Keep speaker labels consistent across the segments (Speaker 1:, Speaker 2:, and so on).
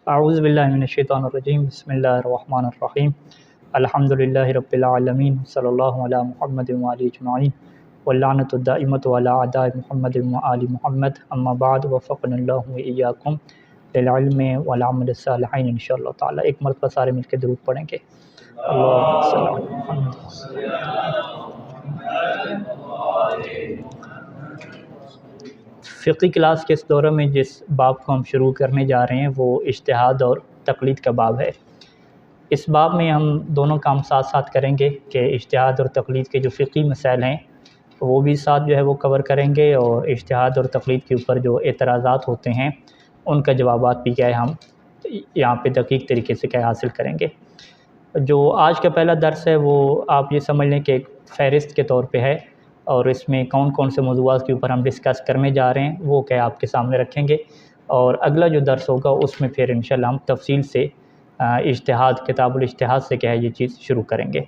Speaker 1: اعوذ باللہ من الشیطان الرجیم بسم اللہ الرحمن الرحیم الحمدللہ رب العالمین صلی اللہ علی محمد وآلہ اجمعین واللعنۃ الدائمۃ علی اعداء محمد وآل محمد اما بعد وفقنا اللہ وإیاکم للعلم والعمل الصالحین انشاءاللہ تعالی۔ ایک مرتبہ سارے مل کے درود پڑھیں گے۔ اللہم صلی علی محمد۔ فقی کلاس کے اس دورہ میں جس باب کو ہم شروع کرنے جا رہے ہیں وہ اجتہاد اور تقلید کا باب ہے۔ اس باب میں ہم دونوں کام ساتھ ساتھ کریں گے کہ اجتہاد اور تقلید کے جو فقی مسائل ہیں وہ بھی ساتھ جو ہے وہ کور کریں گے، اور اجتہاد اور تقلید کے اوپر جو اعتراضات ہوتے ہیں ان کا جوابات بھی کیا ہے ہم یہاں پہ دقیق طریقے سے کیا حاصل کریں گے۔ جو آج کا پہلا درس ہے وہ آپ یہ سمجھ لیں کہ ایک فہرست کے طور پہ ہے، اور اس میں کون کون سے موضوعات کے اوپر ہم ڈسکس کرنے جا رہے ہیں وہ کیا آپ کے سامنے رکھیں گے، اور اگلا جو درس ہوگا اس میں پھر انشاءاللہ ہم تفصیل سے اجتہاد، کتاب الاجتہاد سے کیا ہے یہ چیز شروع کریں گے۔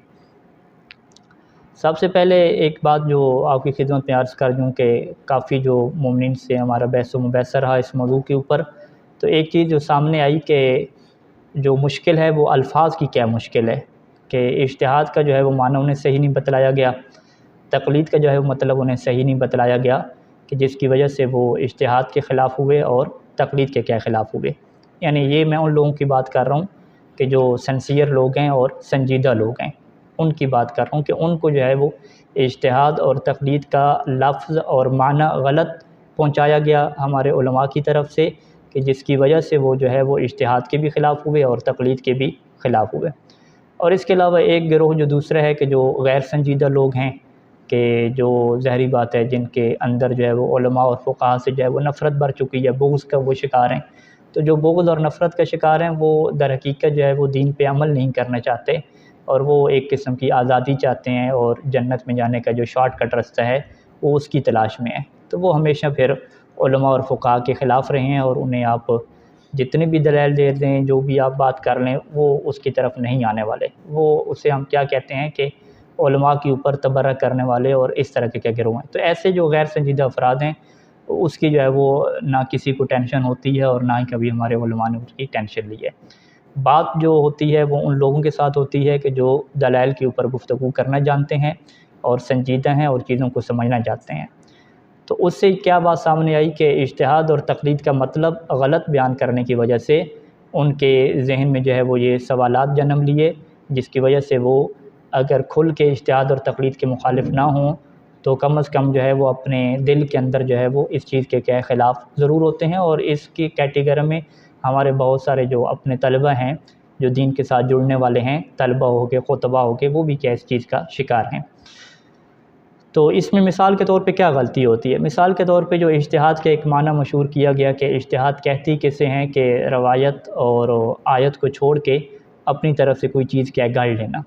Speaker 1: سب سے پہلے ایک بات جو آپ کی خدمت میں عرض کر دوں کہ کافی جو مومنین سے ہمارا بحث و مباحثہ رہا اس موضوع کے اوپر، تو ایک چیز جو سامنے آئی کہ جو مشکل ہے وہ الفاظ کی کیا مشکل ہے، کہ اجتہاد کا جو ہے وہ معنی انہیں صحیح نہیں بتلایا گیا، تقلید کا جو ہے وہ مطلب انہیں صحیح نہیں بتلایا گیا، کہ جس کی وجہ سے وہ اجتہاد کے خلاف ہوئے اور تقلید کے کیا خلاف ہوئے۔ یعنی یہ میں ان لوگوں کی بات کر رہا ہوں کہ جو سنسیئر لوگ ہیں اور سنجیدہ لوگ ہیں، ان کی بات کر رہا ہوں کہ ان کو جو ہے وہ اجتہاد اور تقلید کا لفظ اور معنی غلط پہنچایا گیا ہمارے علماء کی طرف سے، کہ جس کی وجہ سے وہ جو ہے وہ اجتہاد کے بھی خلاف ہوئے اور تقلید کے بھی خلاف ہوئے۔ اور اس کے علاوہ ایک گروہ جو دوسرا ہے کہ جو غیر سنجیدہ لوگ ہیں، کہ جو ظاہری بات ہے جن کے اندر جو ہے وہ علماء اور فقہاء سے جو ہے وہ نفرت بھر چکی ہے، بغض کا وہ شکار ہیں، تو جو بغض اور نفرت کا شکار ہیں وہ در حقیقت جو ہے وہ دین پہ عمل نہیں کرنا چاہتے، اور وہ ایک قسم کی آزادی چاہتے ہیں، اور جنت میں جانے کا جو شارٹ کٹ رستہ ہے وہ اس کی تلاش میں ہے۔ تو وہ ہمیشہ پھر علماء اور فقہاء کے خلاف رہے ہیں، اور انہیں آپ جتنے بھی دلائل دے دیں، جو بھی آپ بات کر لیں، وہ اس کی طرف نہیں آنے والے۔ وہ اسے ہم کیا کہتے ہیں کہ علماء کے اوپر تبرہ کرنے والے اور اس طرح کے کیا گروہ ہیں۔ تو ایسے جو غیر سنجیدہ افراد ہیں اس کی جو ہے وہ نہ کسی کو ٹینشن ہوتی ہے، اور نہ ہی کبھی ہمارے علماء نے اس کی ٹینشن لی ہے۔ بات جو ہوتی ہے وہ ان لوگوں کے ساتھ ہوتی ہے کہ جو دلائل کے اوپر گفتگو کرنا جانتے ہیں اور سنجیدہ ہیں اور چیزوں کو سمجھنا چاہتے ہیں۔ تو اس سے کیا بات سامنے آئی کہ اجتہاد اور تقلید کا مطلب غلط بیان کرنے کی وجہ سے ان کے ذہن میں جو ہے وہ یہ سوالات جنم لیے، جس کی وجہ سے وہ اگر کھل کے اجتہاد اور تقلید کے مخالف نہ ہوں تو کم از کم جو ہے وہ اپنے دل کے اندر جو ہے وہ اس چیز کے کیا خلاف ضرور ہوتے ہیں۔ اور اس کی کیٹیگری میں ہمارے بہت سارے جو اپنے طلبہ ہیں جو دین کے ساتھ جڑنے والے ہیں، طلبہ ہو کے خطبہ ہو کے، وہ بھی کیا اس چیز کا شکار ہیں۔ تو اس میں مثال کے طور پہ کیا غلطی ہوتی ہے؟ مثال کے طور پہ جو اجتہاد کا ایک معنی مشہور کیا گیا کہ اجتہاد کہتی کسے ہیں کہ روایت اور آیت کو چھوڑ کے اپنی طرف سے کوئی چیز کیا گاڑ لینا،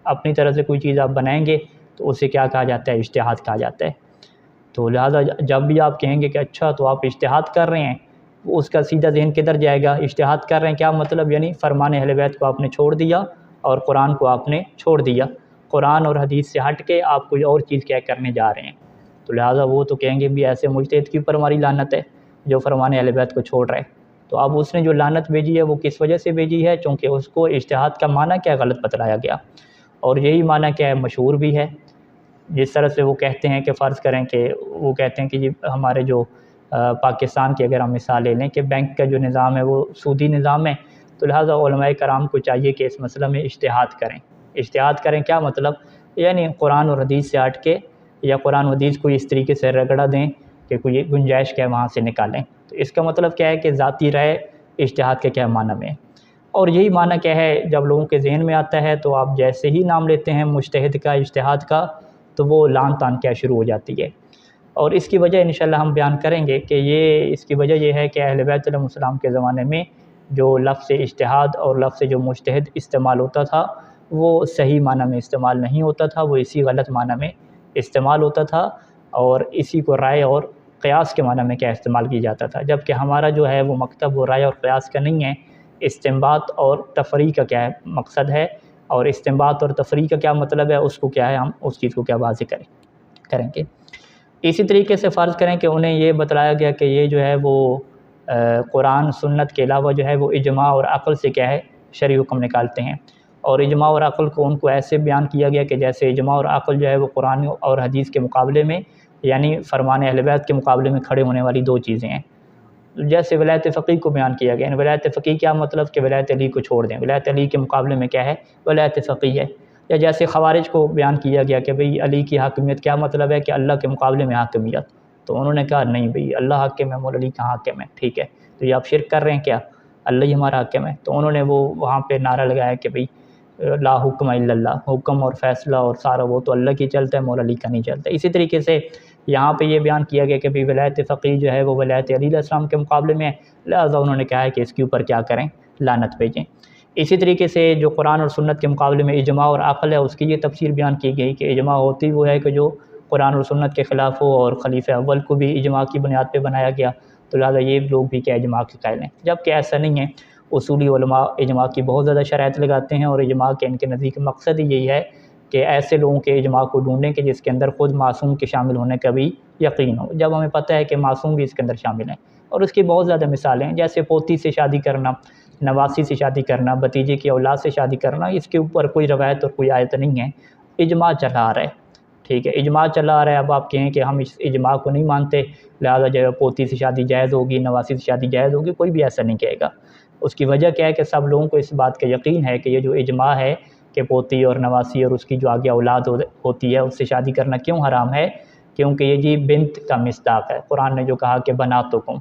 Speaker 1: اپنی طرف سے کوئی چیز آپ بنائیں گے تو اسے کیا کہا جاتا ہے؟ اجتہاد کہا جاتا ہے۔ تو لہٰذا جب بھی آپ کہیں گے کہ اچھا تو آپ اجتہاد کر رہے ہیں، اس کا سیدھا ذہن کدھر جائے گا؟ اجتہاد کر رہے ہیں کیا مطلب؟ یعنی فرمان اہل بیت کو آپ نے چھوڑ دیا اور قرآن کو آپ نے چھوڑ دیا، قرآن اور حدیث سے ہٹ کے آپ کوئی اور چیز کیا کرنے جا رہے ہیں۔ تو لہٰذا وہ تو کہیں گے بھی ایسے مجتہد کے اوپر ہماری لعنت ہے جو فرمان اہل بیت کو چھوڑ رہے ہیں۔ تو اب اس نے جو لعنت بھیجی ہے وہ کس وجہ سے بھیجی ہے؟ چونکہ اس کو اجتہاد کا معنی کیا غلط بتلایا گیا، اور یہی معنی کیا ہے مشہور بھی ہے۔ جس طرح سے وہ کہتے ہیں کہ فرض کریں کہ وہ کہتے ہیں کہ ہمارے جو پاکستان کی اگر ہم مثال لے لیں کہ بینک کا جو نظام ہے وہ سودی نظام ہے، تو لہٰذا علماء کرام کو چاہیے کہ اس مسئلہ میں اجتہاد کریں۔ اجتہاد کریں کیا مطلب؟ یعنی قرآن اور حدیث سے ہٹ کے، یا قرآن و حدیث کو اس طریقے سے رگڑا دیں کہ کوئی گنجائش کیا وہاں سے نکالیں۔ تو اس کا مطلب کیا ہے کہ ذاتی رائے اجتہاد کے کیا معنی میں ہے۔ اور یہی معنی کیا ہے جب لوگوں کے ذہن میں آتا ہے تو آپ جیسے ہی نام لیتے ہیں مجتہد کا، اجتہاد کا، تو وہ لان تان کیا شروع ہو جاتی ہے۔ اور اس کی وجہ انشاءاللہ ہم بیان کریں گے کہ اس کی وجہ یہ ہے کہ اہل بیت علیہ السلام کے زمانے میں جو لفظ اجتہاد اور لفظ جو مجتہد استعمال ہوتا تھا وہ صحیح معنی میں استعمال نہیں ہوتا تھا، وہ اسی غلط معنی میں استعمال ہوتا تھا، اور اسی کو رائے اور قیاس کے معنی میں کیا استعمال کیا جاتا تھا۔ جبکہ ہمارا جو ہے وہ مکتب وہ رائے اور قیاس کا نہیں ہے، استنباط اور تفریع کا کیا ہے مقصد ہے، اور استنباط اور تفریع کا کیا مطلب ہے اس کو کیا ہے ہم اس چیز کو کیا واضح کریں گے۔ اسی طریقے سے فرض کریں کہ انہیں یہ بتلایا گیا کہ یہ جو ہے وہ قرآن سنت کے علاوہ جو ہے وہ اجماع اور عقل سے کیا ہے شرعی حکم نکالتے ہیں، اور اجماع اور عقل کو ان کو ایسے بیان کیا گیا کہ جیسے اجماع اور عقل جو ہے وہ قرآن اور حدیث کے مقابلے میں، یعنی فرمان اہل بیت کے مقابلے میں کھڑے ہونے والی دو چیزیں ہیں۔ جیسے ولایت فقیہ کو بیان کیا گیا، یعنی ولایت فقیہ کیا مطلب کہ ولایت علی کو چھوڑ دیں، ولایت علی کے مقابلے میں کیا ہے ولایت فقیہ ہے۔ یا جیسے خوارج کو بیان کیا گیا کہ بھئی علی کی حاکمیت کیا مطلب ہے کہ اللہ کے مقابلے میں حاکمیت، تو انہوں نے کہا نہیں بھئی اللہ حاکم ہے، مولا علی کہاں حاکم ہے، ٹھیک ہے تو یہ آپ شرک کر رہے ہیں کیا، اللہ ہی ہمارا حاکم ہے۔ تو انہوں نے وہ وہاں پہ نعرہ لگایا کہ بھئی لا حکم الا اللہ، حکم اور فیصلہ اور سارا وہ تو اللہ کی چلتا ہے، مولا علی کا نہیں چلتا۔ اسی طریقے سے یہاں پہ یہ بیان کیا گیا کہ بھئی ولایت فقیہ جو ہے وہ ولایت علی علیہ السلام کے مقابلے میں، لہٰذا انہوں نے کہا ہے کہ اس کے اوپر کیا کریں، لعنت بھیجیں۔ اسی طریقے سے جو قرآن اور سنت کے مقابلے میں اجماع اور عقل ہے، اس کی یہ تفسیر بیان کی گئی کہ اجماع ہوتی وہ ہے کہ جو قرآن اور سنت کے خلاف ہو، اور خلیفہ اول کو بھی اجماع کی بنیاد پہ بنایا گیا، تو لہٰذا یہ لوگ بھی کیا اجماع کے قائل ہیں، جبکہ ایسا نہیں ہے۔ اصولی علماء اجماع کی بہت زیادہ شرائط لگاتے ہیں، اور اجماع کے ان کے نزدیک مقصد ہی یہی ہے کہ ایسے لوگوں کے اجماع کو ڈھونڈیں کہ جس کے اندر خود معصوم کے شامل ہونے کا بھی یقین ہو، جب ہمیں پتہ ہے کہ معصوم بھی اس کے اندر شامل ہیں۔ اور اس کی بہت زیادہ مثالیں ہیں، جیسے پوتی سے شادی کرنا، نواسی سے شادی کرنا، بھتیجے کی اولاد سے شادی کرنا، اس کے اوپر کوئی روایت اور کوئی آیت نہیں ہے، اجماع چلا آ رہا ہے، ٹھیک ہے، اجماع چلا آ رہا ہے۔ اب آپ کہیں کہ ہم اس اجماع کو نہیں مانتے، لہٰذا جو ہے پوتی سے شادی جائز ہوگی، نواسی سے شادی جائز ہوگی، کوئی بھی ایسا نہیں کہے گا۔ اس کی وجہ کیا ہے کہ سب لوگوں کو اس بات کا یقین ہے کہ یہ جو اجماع ہے کہ پوتی اور نواسی اور اس کی جو آگے اولاد ہوتی ہے اس سے شادی کرنا کیوں حرام ہے، کیونکہ یہ جی بنت کا مصداق ہے۔ قرآن نے جو کہا کہ بناتکم،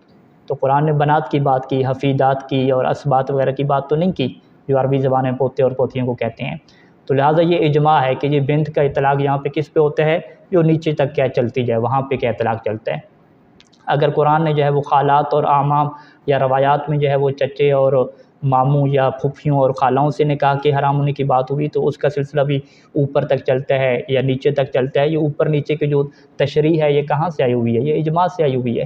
Speaker 1: تو قرآن نے بنات کی بات کی، حفیدات کی اور اسبات وغیرہ کی بات تو نہیں کی، جو عربی زبان میں پوتے اور پوتیوں کو کہتے ہیں۔ تو لہٰذا یہ اجماع ہے کہ یہ بنت کا اطلاق یہاں پہ کس پہ ہوتا ہے، جو نیچے تک کیا چلتی جائے وہاں پہ کیا اطلاق چلتا ہے۔ اگر قرآن نے جو ہے وہ خالات اور اعمام یا روایات میں جو ہے وہ چچے اور ماموں یا پھپھیوں اور خالاؤں سے نکاح کے حرام ہونے کی بات ہوئی، تو اس کا سلسلہ بھی اوپر تک چلتا ہے یا نیچے تک چلتا ہے۔ یہ اوپر نیچے کی جو تشریح ہے یہ کہاں سے آئی ہوئی ہے، یہ اجماع سے آئی ہوئی ہے۔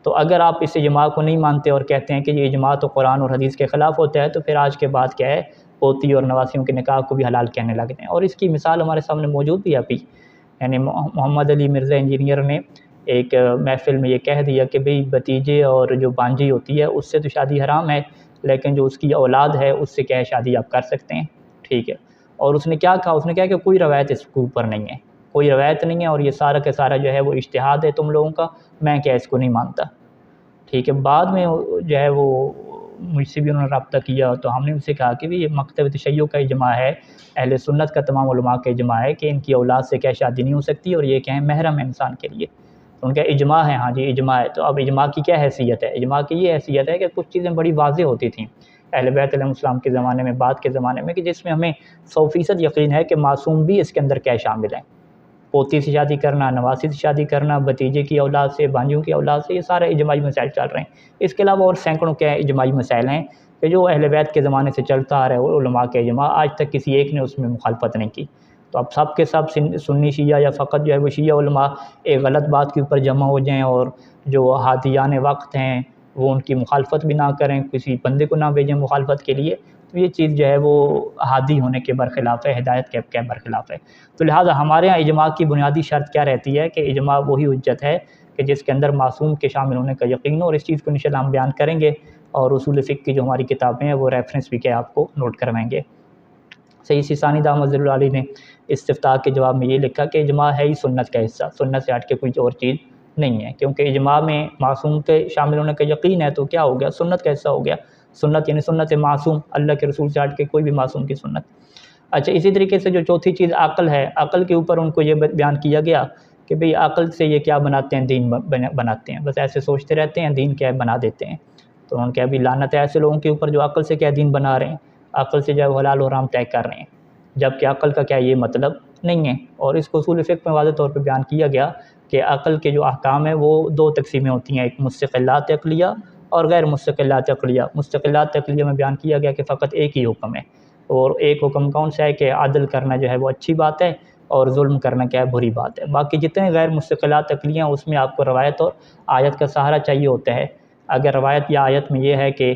Speaker 1: تو اگر آپ اس اجماع کو نہیں مانتے اور کہتے ہیں کہ یہ اجماع تو قرآن اور حدیث کے خلاف ہوتا ہے، تو پھر آج کے بعد کیا ہے، پوتی اور نواسیوں کے نکاح کو بھی حلال کہنے لگتے ہیں۔ اور اس کی مثال ہمارے سامنے موجود بھی ہے ابھی، یعنی محمد علی مرزا انجینئر نے ایک محفل میں یہ کہہ دیا کہ بھئی بھتیجے اور جو بانجی ہوتی ہے اس سے تو شادی حرام ہے، لیکن جو اس کی اولاد ہے اس سے کیا ہے شادی آپ کر سکتے ہیں، ٹھیک ہے۔ اور اس نے کیا کہا، اس نے کہا کہ کوئی روایت اس کے اوپر نہیں ہے، کوئی روایت نہیں ہے، اور یہ سارا کا سارا جو ہے وہ اجتہاد ہے تم لوگوں کا، میں کیا اس کو نہیں مانتا، ٹھیک ہے۔ بعد میں جو ہے وہ مجھ سے بھی انہوں نے رابطہ کیا، تو ہم نے ان سے کہا کہ یہ مکتب تشیع کا اجماع ہے، اہل سنت کا تمام علماء کا اجماع ہے کہ ان کی اولاد سے کیا شادی نہیں ہو سکتی، اور یہ کیا ہے محرم ہے انسان کے لیے۔ تو ان کا اجماع ہے، ہاں جی اجماع ہے۔ تو اب اجماع کی کیا حیثیت ہے، اجماع کی یہ حیثیت ہے کہ کچھ چیزیں بڑی واضح ہوتی تھیں اہل بیت علیہ السلام کے زمانے میں، بعد کے زمانے میں، کہ جس میں ہمیں 100% یقین ہے کہ معصوم بھی اس کے اندر کیا شامل ہیں۔ پوتی سے شادی کرنا، نواسی سے شادی کرنا، بھتیجے کی اولاد سے، بانجیوں کی اولاد سے، یہ سارے اجماعی مسائل چل رہے ہیں۔ اس کے علاوہ اور سینکڑوں کے اجماعی مسائل ہیں کہ جو اہل بیت کے زمانے سے چلتا آ رہا ہے، علماء کے اجماع، آج تک کسی ایک نے اس میں مخالفت نہیں کی۔ تو اب سب کے سب سنی شیعہ یا فقط جو ہے وہ شیعہ علماء ایک غلط بات کے اوپر جمع ہو جائیں، اور جو ہادیان وقت ہیں وہ ان کی مخالفت بھی نہ کریں، کسی بندے کو نہ بھیجیں مخالفت کے لیے، تو یہ چیز جو ہے وہ ہادی ہونے کے برخلاف ہے، ہدایت کے برخلاف ہے۔ تو لہٰذا ہمارے یہاں اجماع کی بنیادی شرط کیا رہتی ہے کہ اجماع وہی حجت ہے کہ جس کے اندر معصوم کے شامل ہونے کا یقین ہو، اور اس چیز کو انشاءاللہ ہم بیان کریں گے، اور اصول فقہ کی جو ہماری کتابیں ہیں وہ ریفرنس بھی کیا آپ کو نوٹ کروائیں گے۔ سید ثانی دامت ظل العالی نے استفتاء کے جواب میں یہ لکھا کہ اجماع ہے ہی سنت کا حصہ، سنت سے ہٹ کے کوئی اور چیز نہیں ہے، کیونکہ اجماع میں معصوم کے شامل ہونے کا یقین ہے، تو کیا ہو گیا، سنت کا حصہ ہو گیا۔ سنت یعنی سنت معصوم، اللہ کے رسول سے ہٹ کے کوئی بھی معصوم کی سنت۔ اچھا، اسی طریقے سے جو چوتھی چیز عقل ہے، عقل کے اوپر ان کو یہ بیان کیا گیا کہ بھئی عقل سے یہ کیا بناتے ہیں، دین بناتے ہیں، بس ایسے سوچتے رہتے ہیں، دین کیا ہے بنا دیتے ہیں۔ تو انہوں نے کہا بھی لعنت ہے ایسے لوگوں کے اوپر جو عقل سے کیا دین بنا رہے ہیں، عقل سے جو ہے حلال و حرام طے کر رہے ہیں، جبکہ عقل کا کیا یہ مطلب نہیں ہے۔ اور اس کو اصول فقہ میں واضح طور پہ بیان کیا گیا کہ عقل کے جو احکام ہیں وہ دو تقسیمیں ہوتی ہیں، ایک مستقلات عقلیہ اور غیر مستقلات عقلیہ۔ مستقلات عقلیہ میں بیان کیا گیا کہ فقط ایک ہی حکم ہے، اور ایک حکم کون سا ہے کہ عدل کرنا جو ہے وہ اچھی بات ہے، اور ظلم کرنا کیا ہے بری بات ہے۔ باقی جتنے غیر مستقلات عقلیہ ہیں اس میں آپ کو روایت اور آیت کا سہارا چاہیے ہوتا ہے۔ اگر روایت یا آیت میں یہ ہے کہ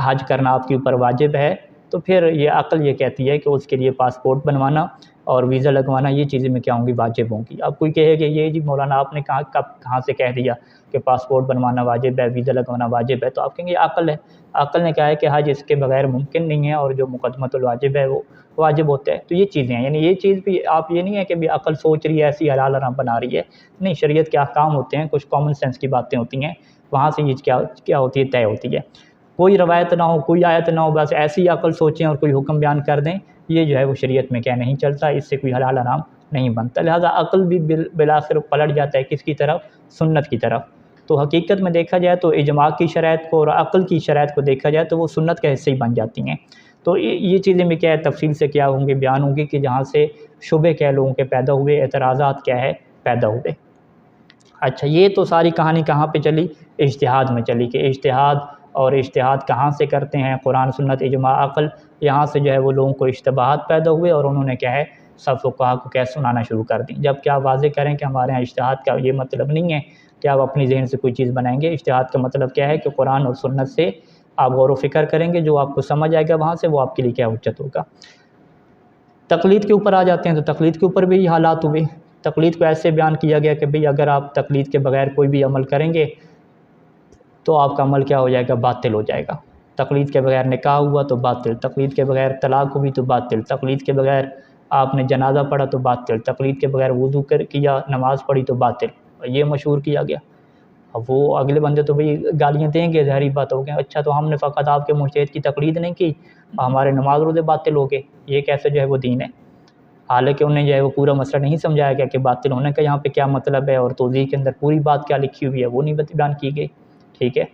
Speaker 1: حج کرنا آپ کے اوپر واجب ہے، تو پھر یہ عقل یہ کہتی ہے کہ اس کے لیے پاسپورٹ بنوانا اور ویزا لگوانا، یہ چیزیں میں کیا ہوں گی واجب ہوں گی۔ اب کوئی کہے کہ یہ جی مولانا آپ نے کہاں سے کہہ دیا کہ پاسپورٹ بنوانا واجب ہے، ویزا لگوانا واجب ہے، تو آپ کہیں گے عقل ہے، عقل نے کہا ہے کہ حج اس کے بغیر ممکن نہیں ہے، اور جو مقدمۃ الواجب ہے وہ واجب ہوتا ہے۔ تو یہ چیزیں ہیں، یعنی یہ چیز بھی آپ یہ نہیں ہے کہ بھی عقل سوچ رہی ہے ایسی حلال حرام بنا رہی ہے، نہیں، شریعت کے احکام ہوتے ہیں، کچھ کامن سینس کی باتیں ہوتی ہیں، وہاں سے یہ کیا ہوتی ہے، طے ہوتی ہے۔ کوئی روایت نہ ہو، کوئی آیت نہ ہو، بس ایسی عقل سوچیں اور کوئی حکم بیان کر دیں، یہ جو ہے وہ شریعت میں کیا نہیں چلتا، اس سے کوئی حلال حرام نہیں بنتا۔ لہٰذا عقل بھی بالآخر پلٹ جاتا ہے کس کی طرف، سنت کی طرف۔ تو حقیقت میں دیکھا جائے تو اجماع کی شرائط کو اور عقل کی شرائط کو دیکھا جائے تو وہ سنت کا حصہ ہی بن جاتی ہیں۔ تو یہ چیزیں میں کیا ہے تفصیل سے کیا ہوں گی، بیان ہوں گی کہ جہاں سے شبہ کیا لوگوں کے پیدا ہوئے، اعتراضات کیا ہے پیدا ہوئے۔ اچھا، یہ تو ساری کہانی کہاں پہ چلی، اجتہاد میں چلی، کہ اجتہاد اور اجتہاد کہاں سے کرتے ہیں، قرآن سنت اجماع عقل، یہاں سے جو ہے وہ لوگوں کو اشتباہات پیدا ہوئے اور انہوں نے کیا ہے سب فقہا کو کیا سنانا شروع کر دی۔ جب کہ آپ واضح کریں کہ ہمارے ہاں اجتہاد کا یہ مطلب نہیں ہے کہ آپ اپنی ذہن سے کوئی چیز بنائیں گے، اجتہاد کا مطلب کیا ہے کہ قرآن اور سنت سے آپ غور و فکر کریں گے، جو آپ کو سمجھ آئے گا وہاں سے وہ آپ کے لیے کیا حجت ہوگا۔ تقلید کے اوپر آ جاتے ہیں، تو تقلید کے اوپر بھی یہ حالات ہوئے۔ تقلید کو ایسے بیان کیا گیا کہ بھئی اگر آپ تقلید کے بغیر کوئی بھی عمل کریں گے تو آپ کا عمل کیا ہو جائے گا، باطل ہو جائے گا۔ تقلید کے بغیر نکاح ہوا تو باطل، تقلید کے بغیر طلاق ہوئی تو باطل، تقلید کے بغیر آپ نے جنازہ پڑھا تو باطل، تقلید کے بغیر وضو کیا، نماز پڑھی تو باطل، یہ مشہور کیا گیا۔ اب وہ اگلے بندے تو بھئی گالیاں دیں گے، ظاہری بات ہو گیا، اچھا تو ہم نے فقط آپ کے مجتہد کی تقلید نہیں کی، ہمارے نماز روزے باطل ہو گئے، یہ کیسے جو ہے وہ دین ہے؟ حالانکہ انہیں جو ہے وہ پورا مسئلہ نہیں سمجھایا گیا کہ باطل ہونے کا یہاں پہ کیا مطلب ہے، اور توضیح کے اندر پوری بات کیا لکھی ہوئی ہے وہ نہیں بیان کی گئی، ٹھیک ہے۔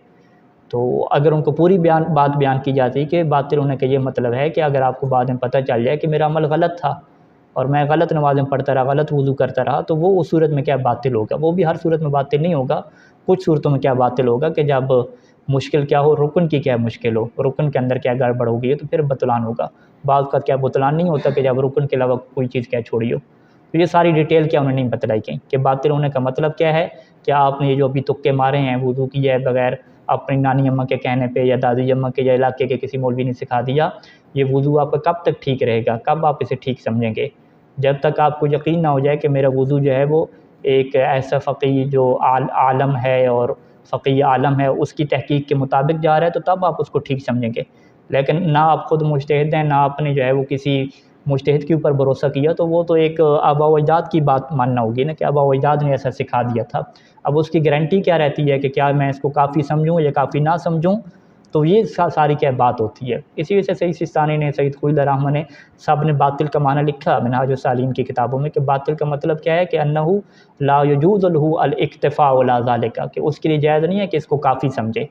Speaker 1: تو اگر ان کو پوری بات بیان کی جاتی کہ باطل ہونے کا یہ مطلب ہے کہ اگر آپ کو بعد میں پتہ چل جائے کہ میرا عمل غلط تھا اور میں غلط نمازیں پڑھتا رہا، غلط وضو کرتا رہا، تو وہ اس صورت میں کیا باطل ہوگا، وہ بھی ہر صورت میں باطل نہیں ہوگا، کچھ صورتوں میں کیا باطل ہوگا کہ جب مشکل کیا ہو، رکن کی کیا مشکل ہو، رکن کے اندر کیا گڑبڑ ہوگی تو پھر بطلان ہوگا۔ بعض کا کیا بطلان نہیں ہوتا کہ جب رکن کے علاوہ کوئی چیز کیا چھوڑی ہو۔ تو یہ ساری ڈیٹیل کیا انہوں نے نہیں بتلائی کہیں کہ باطل ہونے کا مطلب کیا ہے، کہ آپ نے یہ جو ابھی تکے مارے ہیں، وضو کیا ہے بغیر اپنی نانی اماں کے کہنے پہ یا دادی اماں کے یا علاقے کے کسی مولوی نے سکھا دیا، یہ وضو آپ کا کب تک ٹھیک رہے گا، کب آپ اسے ٹھیک سمجھیں گے؟ جب تک آپ کو یقین نہ ہو جائے کہ میرا وضو جو ہے وہ ایک ایسا فقیہ جو عالم ہے اور فقیہ عالم ہے اس کی تحقیق کے مطابق جا رہا ہے، تو تب آپ اس کو ٹھیک سمجھیں گے۔ لیکن نہ آپ خود مجتہد ہیں، نہ آپ نے جو ہے وہ کسی مجتہد کے اوپر بھروسہ کیا، تو وہ تو ایک آباء و اجداد کی بات ماننا ہوگی نا، کہ آباء و اجداد نے ایسا سکھا دیا تھا۔ اب اس کی گارنٹی کیا رہتی ہے کہ کیا میں اس کو کافی سمجھوں یا کافی نہ سمجھوں، تو یہ ساری کیا بات ہوتی ہے۔ اسی وجہ سے سید سیستانی نے، سید خلیل الرحمن نے، سب نے باطل کا معنی لکھا منہاج السالکین کی کتابوں میں، کہ باطل کا مطلب کیا ہے کہ انہ لا یجوز له الاکتفاء ولا ذالک، کہ اس کے لیے جائز نہیں ہے کہ اس کو کافی سمجھے،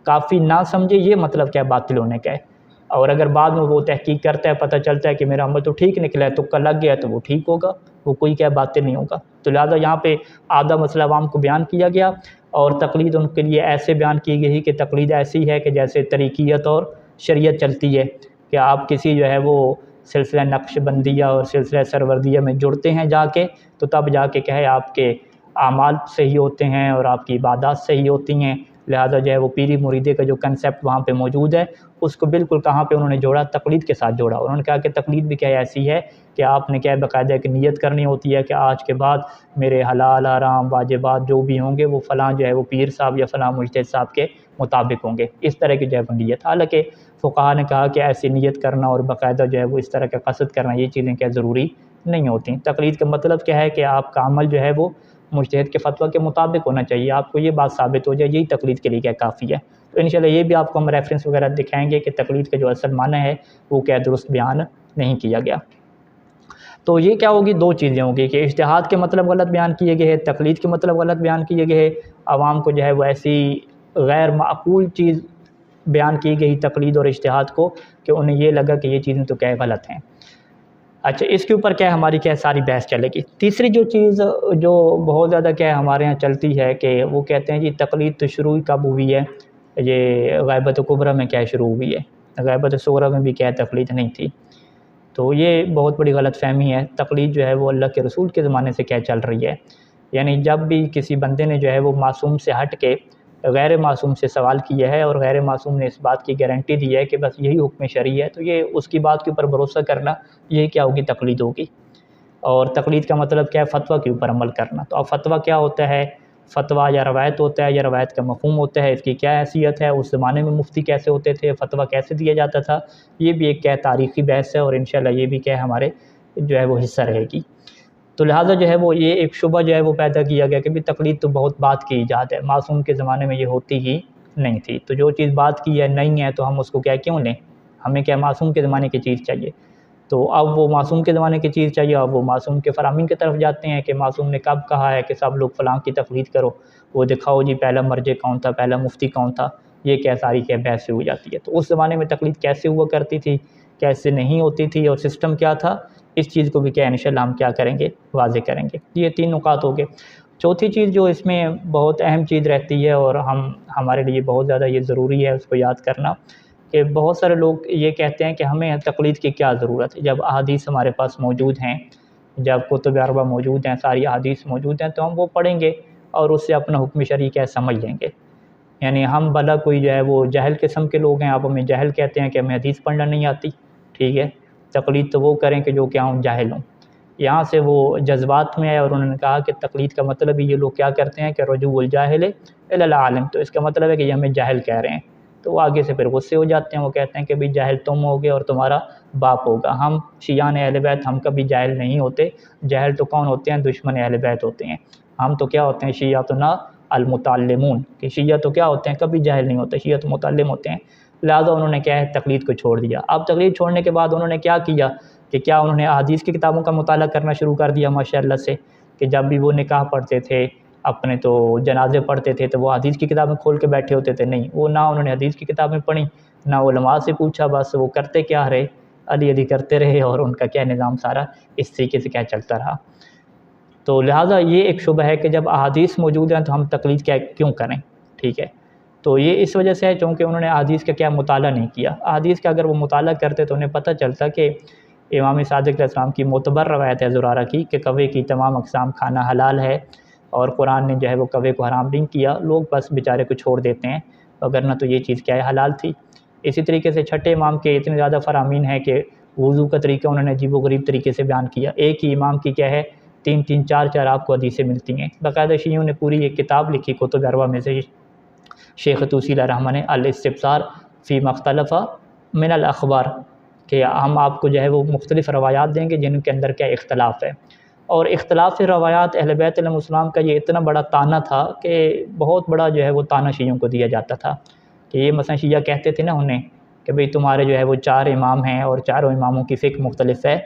Speaker 1: کافی نہ سمجھے، یہ مطلب کیا باطل ہونے کا ہے۔ اور اگر بعد میں وہ تحقیق کرتا ہے، پتہ چلتا ہے کہ میرا عمل تو ٹھیک نکلا ہے، تکا لگ گیا، تو وہ ٹھیک ہوگا، وہ کوئی کیا باطل نہیں ہوگا۔ تو لہٰذا یہاں پہ آدھا مسئلہ عوام کو بیان کیا گیا، اور تقلید ان کے لیے ایسے بیان کی گئی کہ تقلید ایسی ہے کہ جیسے طریقیت اور شریعت چلتی ہے، کہ آپ کسی جو ہے وہ سلسلہ نقش بندیہ اور سلسلہ سروردیہ میں جڑتے ہیں جا کے، تو تب جا کے کہے آپ کے اعمال صحیح ہوتے ہیں اور آپ کی عبادات صحیح ہوتی ہیں۔ لہذا جو ہے وہ پیری مریدے کا جو کنسیپٹ وہاں پہ موجود ہے، اس کو بالکل کہاں پہ انہوں نے جوڑا، تقلید کے ساتھ جوڑا۔ انہوں نے کہا کہ تقلید بھی کیا ایسی ہے کہ آپ نے کیا باقاعدہ ایک نیت کرنی ہوتی ہے کہ آج کے بعد میرے حلال حرام واجبات جو بھی ہوں گے وہ فلاں جو ہے وہ پیر صاحب یا فلاں مجتہد صاحب کے مطابق ہوں گے، اس طرح کی جو ہے وہ نیت۔ حالانکہ فقہا نے کہا کہ ایسی نیت کرنا اور باقاعدہ جو ہے وہ اس طرح کا قصد کرنا، یہ چیزیں کیا ضروری نہیں ہوتی۔ تقلید کا مطلب کیا ہے کہ آپ کا عمل جو ہے وہ مجتہد کے فتویٰ کے مطابق ہونا چاہیے، آپ کو یہ بات ثابت ہو جائے، یہی تقلید کے لیے کیا کافی ہے۔ تو انشاءاللہ یہ بھی آپ کو ہم ریفرنس وغیرہ دکھائیں گے کہ تقلید کا جو اصل معنی ہے وہ کیا درست بیان نہیں کیا گیا۔ تو یہ کیا ہوگی، دو چیزیں ہوگی کہ اجتہاد کے مطلب غلط بیان کیے گئے ہیں، تقلید کے مطلب غلط بیان کیے گئے ہیں، عوام کو جو ہے وہ ایسی غیر معقول چیز بیان کی گئی تقلید اور اجتہاد کو کہ انہیں یہ لگا کہ یہ چیزیں تو کیا غلط ہیں۔ اچھا، اس کے اوپر کیا ہماری کیا ساری بحث چلے گی۔ تیسری جو چیز جو بہت زیادہ کیا ہمارے ہاں چلتی ہے کہ وہ کہتے ہیں جی تقلید تو شروع کب ہوئی ہے، یہ غیبت کبریٰ میں کیا شروع ہوئی ہے، غیبت صغریٰ میں بھی کیا تقلید نہیں تھی۔ تو یہ بہت بڑی غلط فہمی ہے۔ تقلید جو ہے وہ اللہ کے رسول کے زمانے سے کیا چل رہی ہے، یعنی جب بھی کسی بندے نے جو ہے وہ معصوم سے ہٹ کے غیر معصوم سے سوال کیا ہے اور غیر معصوم نے اس بات کی گارنٹی دی ہے کہ بس یہی حکم شرعی ہے، تو یہ اس کی بات کے اوپر بھروسہ کرنا، یہ کیا ہوگی، تقلید ہوگی۔ اور تقلید کا مطلب کیا ہے؟ فتویٰ کے اوپر عمل کرنا۔ تو اب فتویٰ کیا ہوتا ہے؟ فتویٰ یا روایت ہوتا ہے، یا روایت کا مفہوم ہوتا ہے، اس کی کیا حیثیت ہے، اس زمانے میں مفتی کیسے ہوتے تھے، فتویٰ کیسے دیا جاتا تھا، یہ بھی ایک کیا تاریخی بحث ہے، اور انشاءاللہ یہ بھی کیا ہے ہمارے جو ہے وہ حصہ رہے گی۔ تو لہٰذا جو ہے وہ یہ ایک شبہ جو ہے وہ پیدا کیا گیا کہ بھی تقلید تو بہت بات کی ایجاد ہے، معصوم کے زمانے میں یہ ہوتی ہی نہیں تھی، تو جو چیز بات کی ہے نہیں ہے تو ہم اس کو کیا کیوں لیں؟ ہمیں کیا معصوم کے زمانے کی چیز چاہیے؟ تو اب وہ معصوم کے زمانے کی چیز چاہیے، اب وہ معصوم کے فرامین کی طرف جاتے ہیں کہ معصوم نے کب کہا ہے کہ سب لوگ فلاں کی تقلید کرو، وہ دکھاؤ جی پہلا مرجع کون تھا، پہلا مفتی کون تھا، یہ کیا ساری کیا بحث سے ہو جاتی ہے۔ تو اس زمانے میں تقلید کیسے ہوا کرتی تھی، کیسے نہیں ہوتی تھی، اور سسٹم کیا تھا، اس چیز کو بھی کیا انشاءاللہ ہم کیا کریں گے، واضح کریں گے۔ یہ 3 نکات ہو گئے۔ چوتھی چیز جو اس میں بہت اہم چیز رہتی ہے، اور ہمارے لیے بہت زیادہ یہ ضروری ہے اس کو یاد کرنا، کہ بہت سارے لوگ یہ کہتے ہیں کہ ہمیں تقلید کی کیا ضرورت ہے، جب احادیث ہمارے پاس موجود ہیں، جب کتب اربع موجود ہیں، ساری احادیث موجود ہیں، تو ہم وہ پڑھیں گے اور اس سے اپنا حکم شرعی کیا سمجھ لیں گے۔ یعنی ہم بھلا کوئی جو ہے وہ جاہل قسم کے لوگ ہیں، آپ ہمیں جاہل کہتے ہیں کہ ہمیں حدیث پڑھنا نہیں آتی، ٹھیک ہے، تقلید تو وہ کریں کہ جو کیا ہوں جاہل ہوں۔ یہاں سے وہ جذبات میں آئے اور انہوں نے کہا کہ تقلید کا مطلب ہی یہ لوگ کیا کرتے ہیں کہ رجوع الجاہل الی العالم، تو اس کا مطلب ہے کہ یہ ہمیں جاہل کہہ رہے ہیں، تو وہ آگے سے پھر غصے ہو جاتے ہیں، وہ کہتے ہیں کہ بھی جاہل تم ہوگے اور تمہارا باپ ہوگا، ہم شیعان اہل بیت ہم کبھی جاہل نہیں ہوتے، جاہل تو کون ہوتے ہیں؟ دشمن اہل بیت ہوتے ہیں، ہم تو کیا ہوتے ہیں؟ شیعتنا المتعلمون، کہ شیعہ تو کیا ہوتے ہیں؟ کبھی جاہل نہیں ہوتے، شیعہ تو متعلم ہوتے ہیں۔ لہٰذا انہوں نے کیا ہے؟ تقلید کو چھوڑ دیا۔ اب تقلید چھوڑنے کے بعد انہوں نے کیا کیا کہ کیا انہوں نے احادیث کی کتابوں کا مطالعہ کرنا شروع کر دیا ماشاءاللہ سے، کہ جب بھی وہ نکاح پڑھتے تھے، اپنے تو جنازے پڑھتے تھے، تو وہ حدیث کی کتابیں کھول کے بیٹھے ہوتے تھے؟ نہیں، وہ نہ انہوں نے حدیث کی کتابیں پڑھیں، نہ علماء سے پوچھا، بس وہ کرتے کیا رہے؟ علی علی کرتے رہے، اور ان کا کیا نظام سارا اس طریقے سے کیا چلتا رہا۔ تو لہٰذا یہ ایک شبہ ہے کہ جب احادیث موجود ہیں تو ہم تقلید کیا کیوں کریں، ٹھیک ہے۔ تو یہ اس وجہ سے ہے چونکہ انہوں نے احادیث کا کیا مطالعہ نہیں کیا۔ احادیث کا اگر وہ مطالعہ کرتے تو انہیں پتہ چلتا کہ امام صادق علیہ السلام کی معتبر روایت ہے زرارہ کی کہ کوے کی تمام اقسام کھانا حلال ہے، اور قرآن نے جو ہے وہ کوے کو حرام نہیں کیا، لوگ بس بیچارے کو چھوڑ دیتے ہیں، وگرنہ تو یہ چیز کیا ہے؟ حلال تھی۔ اسی طریقے سے چھٹے امام کے اتنے زیادہ فرامین ہیں کہ وضو کا طریقہ انہوں نے عجیب و غریب طریقے سے بیان کیا، ایک ہی امام کی کیا ہے 3 4 آپ کو حدیثیں ملتی ہیں۔ باقاعدہ شیعوں نے پوری ایک کتاب لکھی کتب اربع میں سے، شیخ طوسی علیہ رحمہ نے، الاستبصار فی مختلف من الاخبار، کہ ہم آپ کو جو ہے وہ مختلف روایات دیں گے جن کے اندر کیا اختلاف ہے، اور اختلاف روایات اہل بیت علیہ السلام کا یہ اتنا بڑا طعنہ تھا کہ بہت بڑا جو ہے وہ طعنہ شیعوں کو دیا جاتا تھا، کہ یہ مثلا شیعہ کہتے تھے نا انہیں کہ بھئی تمہارے جو ہے وہ 4 امام ہیں اور چاروں اماموں کی فقہ مختلف ہے،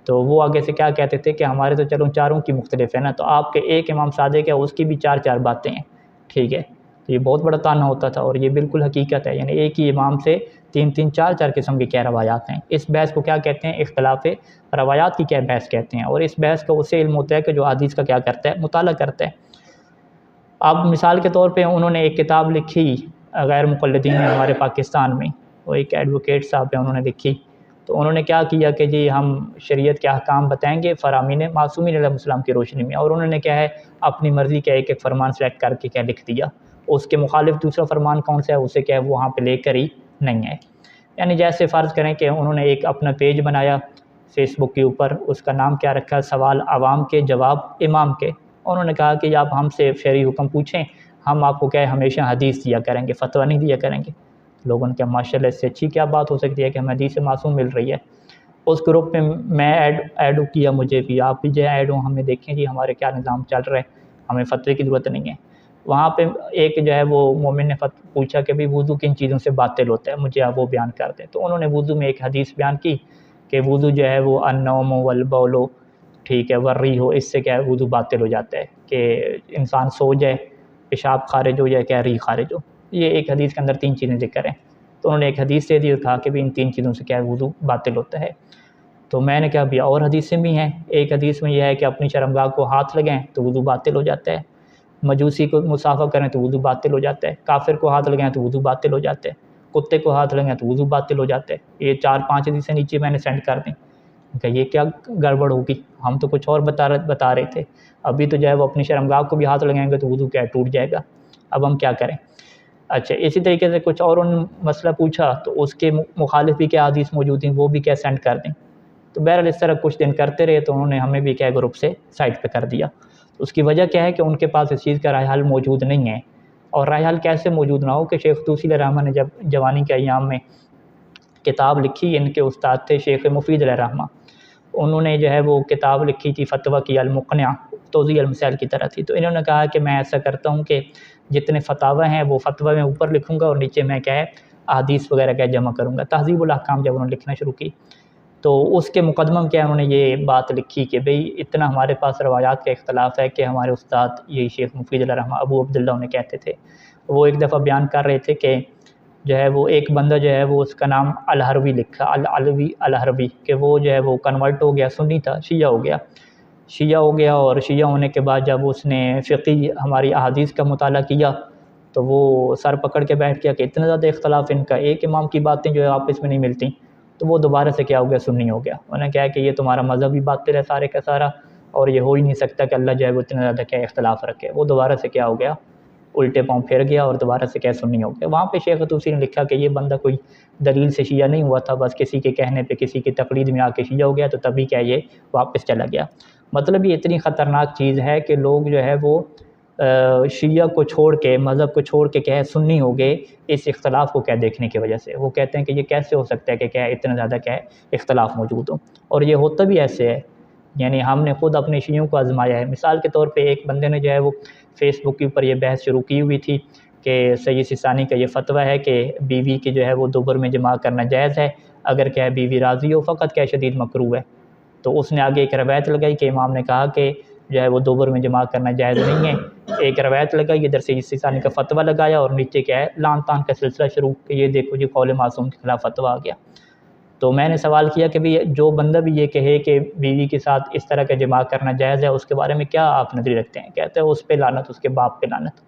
Speaker 1: تو وہ آگے سے کیا کہتے تھے کہ ہمارے تو چلو چاروں کی مختلف ہے نا، تو آپ کے ایک امام صادق ہے اس کی بھی 4 باتیں ہیں، ٹھیک ہے۔ تو یہ بہت بڑا طعنہ ہوتا تھا، اور یہ بالکل حقیقت ہے، یعنی ایک ہی امام سے 3 4 قسم کی کیا روایات ہیں۔ اس بحث کو کیا کہتے ہیں؟ اختلاف روایات کی کیا بحث کہتے ہیں، اور اس بحث کا اسے علم ہوتا ہے کہ جو حدیث کا کیا کرتا ہے؟ مطالعہ کرتا ہے۔ اب مثال کے طور پہ انہوں نے ایک کتاب لکھی غیر مقلدین ہیں ہمارے پاکستان میں، وہ ایک ایڈوکیٹ صاحب ہیں، انہوں نے لکھی، تو انہوں نے کیا کیا کہ جی ہم شریعت کے احکام بتائیں گے فرامین معصومین علیہ السلام کی روشنی میں، اور انہوں نے کیا ہے اپنی مرضی کا ایک فرمان سلیکٹ کر کے کیا لکھ دیا، اس کے مخالف دوسرا فرمان کون سا ہے اسے کیا ہے وہ وہاں پہ لے کر ہی نہیں ہے۔ یعنی جیسے فرض کریں کہ انہوں نے ایک اپنا پیج بنایا فیس بک کے اوپر، اس کا نام کیا رکھا؟ سوال عوام کے جواب امام کے۔ انہوں نے کہا کہ آپ ہم سے شرعی حکم پوچھیں، ہم آپ کو کیا ہے ہمیشہ حدیث دیا کریں گے، فتویٰ نہیں دیا کریں گے۔ لوگوں نے کہا ماشاءاللہ اس سے اچھی کیا بات ہو سکتی ہے کہ ہمیں حدیث معصوم مل رہی ہے۔ اس گروپ میں میں ایڈ کیا، مجھے بھی، آپ بھی جو ہے ایڈ ہوں، ہمیں دیکھیں جی ہمارے کیا نظام چل رہا ہے، ہمیں فتوے کی ضرورت نہیں ہے۔ وہاں پہ ایک جو ہے وہ مومن نے پوچھا کہ بھی وضو کن چیزوں سے باطل ہوتا ہے، مجھے آپ وہ بیان کر دیں، تو انہوں نے وضو میں ایک حدیث بیان کی کہ وضو جو ہے وہ النوم والبول، ٹھیک ہے، والریح، اس سے کیا ہے وضو باطل ہو جاتا ہے، کہ انسان سو جائے، پیشاب خارج ہو جائے، کیا ریح خارج ہو، یہ ایک حدیث کے اندر 3 چیزیں ذکر ہیں۔ تو انہوں نے ایک حدیث دے دی اور کہا کہ بھی ان 3 چیزوں سے کیا ہے وضو باطل ہوتا ہے۔ تو میں نے کہا بھی اور حدیثیں بھی ہیں، ایک حدیث میں یہ ہے کہ اپنی شرمگاہ کو ہاتھ لگائیں تو وضو باطل ہو جاتا ہے، مجوسی کو مصافحہ کریں تو وضو باطل ہو جاتا ہے، کافر کو ہاتھ لگائیں تو وضو باطل ہو جاتا ہے، کتے کو ہاتھ لگائیں تو وضو باطل ہو جاتا ہے۔ یہ 4 5 حدیثیں نیچے میں نے سینڈ کر دیں کہ یہ کیا گڑبڑ ہوگی، ہم تو کچھ اور بتا رہے تھے، ابھی تو جو ہے وہ اپنی شرمگاہ کو بھی ہاتھ لگائیں گے تو وضو کیا ٹوٹ جائے گا، اب ہم کیا کریں؟ اچھا، اسی طریقے سے کچھ اور ان مسئلہ پوچھا تو اس کے مخالف بھی کیا حدیث موجود ہیں، وہ بھی کیا سینڈ کر دیں۔ تو بہرحال اس طرح کچھ دن کرتے رہے تو انہوں نے ہمیں بھی کیا گروپ سے سائڈ پہ کر دیا. اس کی وجہ کیا ہے کہ ان کے پاس اس چیز کا رائے حل موجود نہیں ہے. اور رائے حل کیسے موجود نہ ہو کہ شیخ طوسی علیہ رحمہ نے جب جوانی کے ایام میں کتاب لکھی، ان کے استاد تھے شیخ مفید علیہ رحمہ، انہوں نے جو ہے وہ کتاب لکھی تھی فتویٰ کی المقنعہ، توضیح المسائل کی طرح تھی. تو انہوں نے کہا کہ میں ایسا کرتا ہوں کہ جتنے فتاوی ہیں وہ فتویٰ میں اوپر لکھوں گا اور نیچے میں کیا ہے احادیث وغیرہ کیا جمع کروں گا. تہذیب الاحکام جب انہوں نے لکھنا شروع کی تو اس کے مقدمہ میں کیا انہوں نے یہ بات لکھی کہ بھئی اتنا ہمارے پاس روایات کا اختلاف ہے کہ ہمارے استاد یہی شیخ مفید علیہ رحمہ ابو عبداللہ انہیں کہتے تھے. وہ ایک دفعہ بیان کر رہے تھے کہ جو ہے وہ ایک بندہ جو ہے وہ اس کا نام الہروی لکھا، العلوی الہروی، کہ وہ جو ہے وہ کنورٹ ہو گیا، سنی تھا، شیعہ ہو گیا اور شیعہ ہونے کے بعد جب اس نے فقہی ہماری احادیث کا مطالعہ کیا تو وہ سر پکڑ کے بیٹھ گیا کہ اتنا زیادہ اختلاف ان کا، ایک امام کی باتیں جو ہے آپس میں نہیں ملتی. تو وہ دوبارہ سے کیا ہو گیا، سنی ہو گیا. انہوں نے کہا کہ یہ تمہارا مذہبی باطل ہے سارے کا سارا، اور یہ ہو ہی نہیں سکتا کہ اللہ جو ہے وہ اتنا زیادہ کیا اختلاف رکھے. وہ دوبارہ سے کیا ہو گیا، الٹے پاؤں پھر گیا اور دوبارہ سے کیا سنی ہو گیا. وہاں پہ شیخ طوسی نے لکھا کہ یہ بندہ کوئی دلیل سے شیعہ نہیں ہوا تھا، بس کسی کے کہنے پہ کسی کی تقلید میں آ کے شیعہ ہو گیا تو تبھی کیا یہ واپس چلا گیا. مطلب یہ اتنی خطرناک چیز ہے کہ لوگ جو ہے وہ شیعہ کو چھوڑ کے، مذہب کو چھوڑ کے کیا سنی ہو گئے اس اختلاف کو کیا دیکھنے کی وجہ سے. وہ کہتے ہیں کہ یہ کیسے ہو سکتا ہے کہ کیا اتنا زیادہ کیا ہے اختلاف موجود ہو، اور یہ ہوتا بھی ایسے ہے. یعنی ہم نے خود اپنے شیعوں کو آزمایا ہے. مثال کے طور پہ ایک بندے نے جو ہے وہ فیس بک کے اوپر یہ بحث شروع کی ہوئی تھی کہ سید سیستانی کا یہ فتویٰ ہے کہ بیوی کی جو ہے وہ دوبر میں جماع کرنا جائز ہے اگر کیا ہے بیوی راضی ہو، فقط کیا شدید مکروہ ہے. تو اس نے آگے ایک روایت لگائی کہ امام نے کہا کہ جو ہے وہ دوبر میں جماع کرنا جائز نہیں ہے. ایک روایت لگائی، ادھر سے سیستانی کا فتویٰ لگایا اور نیچے کیا ہے لان تان کا سلسلہ شروع کہ یہ دیکھو جی قول معصوم کے خلاف فتویٰ آ گیا. تو میں نے سوال کیا کہ بھی جو بندہ بھی یہ کہے کہ بیوی کے ساتھ اس طرح کا جماع کرنا جائز ہے اس کے بارے میں کیا آپ نظری رکھتے ہیں؟ کہتے ہیں اس پہ لعنت، اس کے باپ پہ لعنت.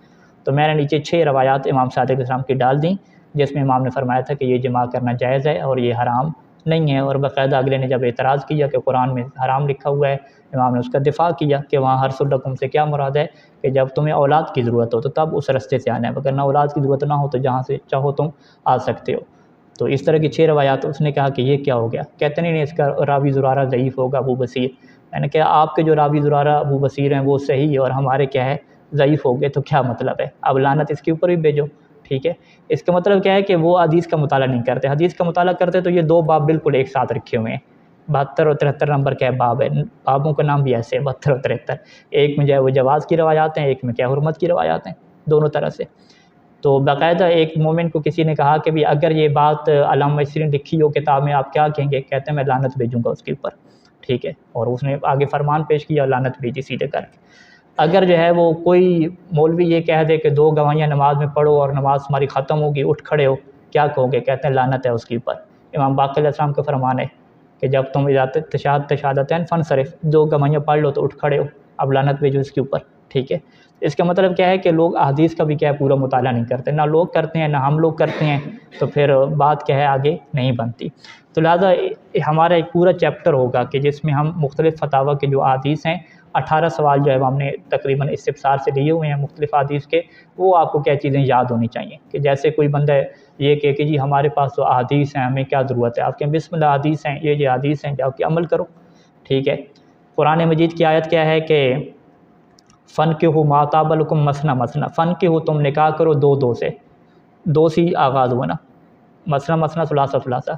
Speaker 1: تو میں نے نیچے 6 روایات امام صادق علیہ السلام کی ڈال دیں جس میں امام نے فرمایا تھا کہ یہ جماع کرنا جائز ہے اور یہ حرام نہیں ہے. اور باقاعدہ اگلے نے جب اعتراض کیا کہ قرآن میں حرام لکھا ہوا ہے، امام نے اس کا دفاع کیا کہ وہاں حرث لکم سے کیا مراد ہے کہ جب تمہیں اولاد کی ضرورت ہو تو تب اس رستے سے آنا ہے، اگر نہ اولاد کی ضرورت نہ ہو تو جہاں سے چاہو تم آ سکتے ہو. تو اس طرح کی 6 روایات. اس نے کہا کہ یہ کیا ہو گیا؟ کہتے نہیں اس کا راوی زرارہ ضعیف ہوگا ابو بصیر. میں نے کہا آپ کے جو راوی زرارہ ابو بصیر ہیں وہ صحیح اور ہمارے کیا ہے ضعیف ہو گئے، تو کیا مطلب ہے؟ اب لعنت اس کے اوپر بھی بھیجو. ٹھیک ہے، اس کا مطلب کیا ہے کہ وہ حدیث کا مطالعہ نہیں کرتے. حدیث کا مطالعہ کرتے تو یہ 2 باب بالکل ایک ساتھ رکھے ہوئے ہیں. 72 اور 73 نمبر کیا باب ہے، بابوں کا نام بھی ایسے ہے 72 اور 73. ایک میں جو ہے وہ جواز کی روایات ہیں، ایک میں کیا حرمت کی روایات ہیں، دونوں طرح سے. تو باقاعدہ ایک مومن کو کسی نے کہا کہ بھی اگر یہ بات علامہ مصری نے لکھی ہو کتاب میں آپ کیا کہیں گے؟ کہتے ہیں میں لعنت بھیجوں گا اس کے اوپر. ٹھیک ہے، اور اس نے آگے فرمان پیش کیا اور لعنت بھیجی سیدھے کر کے. اگر جو ہے وہ کوئی مولوی یہ کہہ دے کہ 2 گواہیاں نماز میں پڑھو اور نماز ہماری ختم ہوگی، اٹھ کھڑے ہو، کیا کہو گے؟ کہتے ہیں لعنت ہے اس کے اوپر. امام باقر علیہ السلام کا فرمان ہے کہ جب تم تشہادتین فانصرف، 2 گواہیاں پڑھ لو تو اٹھ کھڑے ہو، اب لعنت بھیجو اس کے اوپر. ٹھیک ہے، اس کا مطلب کیا ہے کہ لوگ احادیث کا بھی کیا ہے پورا مطالعہ نہیں کرتے، نہ لوگ کرتے ہیں نہ ہم لوگ کرتے ہیں، تو پھر بات کیا ہے آگے نہیں بنتی. تو لہٰذا ہمارا ایک پورا چیپٹر ہوگا کہ جس میں ہم مختلف فتاویٰ کے جو احادیث ہیں، 18 سوال جو ہے ہم نے تقریباً استفسار سے لیے ہوئے ہیں مختلف احادیث کے، وہ آپ کو کیا چیزیں یاد ہونی چاہیے. کہ جیسے کوئی بندہ یہ کہ جی ہمارے پاس تو احادیث ہیں، ہمیں کیا ضرورت ہے؟ آپ کے بسم اللہ احادیث ہیں، یہ احادیث ہیں، جاؤ کہ عمل کرو. ٹھیک ہے، قرآن مجید کی آیت کیا ہے کہ فن کے ہو ماتاب لکم مسنا مسنا، فن کے ہو تم نکاح کرو 2 سے، 2 سے آغاز ہوا نا، مسنا مسنا ثلاثہ ثلاثہ.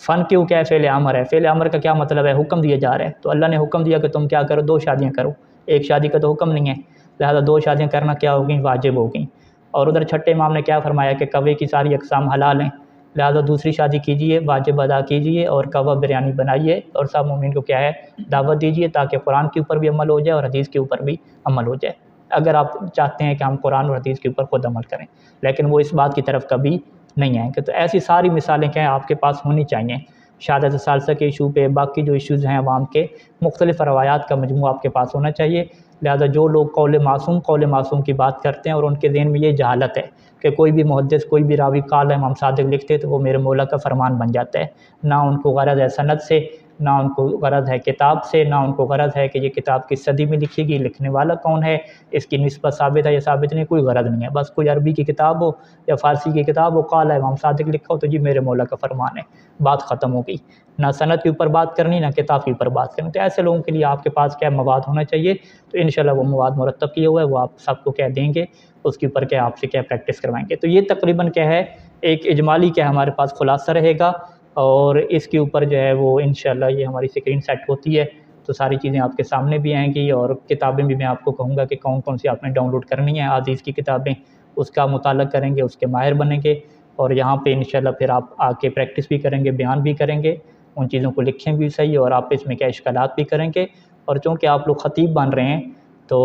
Speaker 1: فن کیوں کیا ہے؟ فعل امر ہے. فعل امر کا کیا مطلب ہے؟ حکم دیا جا رہا ہے. تو اللہ نے حکم دیا کہ تم کیا کرو؟ 2 شادیاں کرو. ایک شادی کا تو حکم نہیں ہے، لہذا 2 شادیاں کرنا کیا ہو گئیں؟ واجب ہو گئیں. اور ادھر چھٹے امام نے کیا فرمایا کہ کوے کی ساری اقسام حلال ہیں، لہذا دوسری شادی کیجئے، واجب ادا کیجئے اور کوا بریانی بنائیے اور سب مومن کو کیا ہے دعوت دیجئے تاکہ قرآن کے اوپر بھی عمل ہو جائے اور حدیث کے اوپر بھی عمل ہو جائے. اگر آپ چاہتے ہیں کہ ہم قرآن اور حدیث کے اوپر خود عمل کریں، لیکن وہ اس بات کی طرف کبھی نہیں آئیں گے. تو ایسی ساری مثالیں کیا ہیں آپ کے پاس ہونی چاہیے. شہادت ثالثہ کے ایشو پہ، باقی جو ایشوز ہیں عوام کے، مختلف روایات کا مجموعہ آپ کے پاس ہونا چاہیے. لہذا جو لوگ قول معصوم کی بات کرتے ہیں اور ان کے ذہن میں یہ جہالت ہے کہ کوئی بھی محدث، کوئی بھی راوی قال امام صادق لکھتے تو وہ میرے مولا کا فرمان بن جاتا ہے، نہ ان کو غرض ہے سند سے، نہ ان کو غرض ہے کتاب سے، نہ ان کو غرض ہے کہ یہ کتاب کس صدی میں لکھی گئی، لکھنے والا کون ہے، اس کی نسبت ثابت ہے یا ثابت نہیں، کوئی غرض نہیں ہے۔ بس کوئی عربی کی کتاب ہو یا فارسی کی کتاب ہو، قال امام صادق لکھا ہو تو جی میرے مولا کا فرمان ہے، بات ختم ہو گئی۔ نہ سند کے اوپر بات کرنی، نہ کتاب کے اوپر بات کرنی۔ تو ایسے لوگوں کے لیے آپ کے پاس کیا مواد ہونا چاہیے، تو انشاءاللہ وہ مواد مرتب کیا ہوا ہے، وہ آپ سب کو کیا دیں گے، اس کے اوپر کیا آپ سے کیا پریکٹس کروائیں گے۔ تو یہ تقریباً کیا ہے ایک اجمالی کیا ہمارے پاس خلاصہ رہے گا، اور اس کے اوپر جو ہے وہ انشاءاللہ یہ ہماری اسکرین سیٹ ہوتی ہے تو ساری چیزیں آپ کے سامنے بھی آئیں گی، اور کتابیں بھی میں آپ کو کہوں گا کہ کون کون سی آپ نے ڈاؤن لوڈ کرنی ہے عزیز کی کتابیں، اس کا مطالعہ کریں گے، اس کے ماہر بنیں گے، اور یہاں پہ انشاءاللہ پھر آپ آ کے پریکٹس بھی کریں گے، بیان بھی کریں گے، ان چیزوں کو لکھیں بھی صحیح، اور آپ اس میں کیا اشکالات بھی کریں گے۔ اور چونکہ آپ لوگ خطیب بن رہے ہیں تو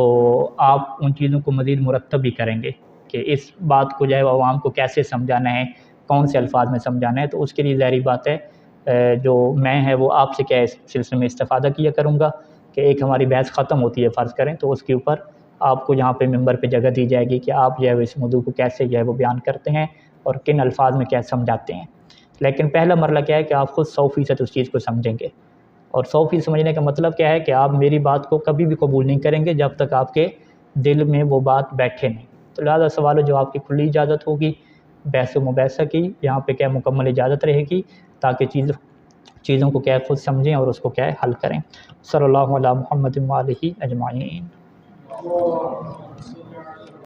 Speaker 1: آپ ان چیزوں کو مزید مرتب بھی کریں گے کہ اس بات کو جو ہے عوام کو کیسے سمجھانا ہے، کون سے الفاظ میں سمجھانا ہے۔ تو اس کے لیے ظاہری بات ہے جو میں ہے وہ آپ سے کیا اس سلسلے میں استفادہ کیا کروں گا کہ ایک ہماری بحث ختم ہوتی ہے فرض کریں تو اس کے اوپر آپ کو یہاں پہ ممبر پہ جگہ دی جائے گی کہ آپ جو ہے اس موضوع کو کیسے جو ہے وہ بیان کرتے ہیں اور کن الفاظ میں کیا سمجھاتے ہیں۔ لیکن پہلا مرحلہ کیا ہے کہ آپ خود 100% اس چیز کو سمجھیں گے، اور 100% سمجھنے کا مطلب کیا ہے کہ آپ میری بات کو کبھی بھی قبول نہیں کریں گے جب تک آپ کے دل میں وہ بات بیٹھے نہیں۔ تو لہٰذا سوال و جواب کی کھلی اجازت ہوگی، بحث و مباحثہ کی یہاں پہ کیا مکمل اجازت رہے گی تاکہ چیزوں کو کیا خود سمجھیں اور اس کو کیا حل کریں۔ صلی اللہ علیہ محمد و آلہ اجمعین۔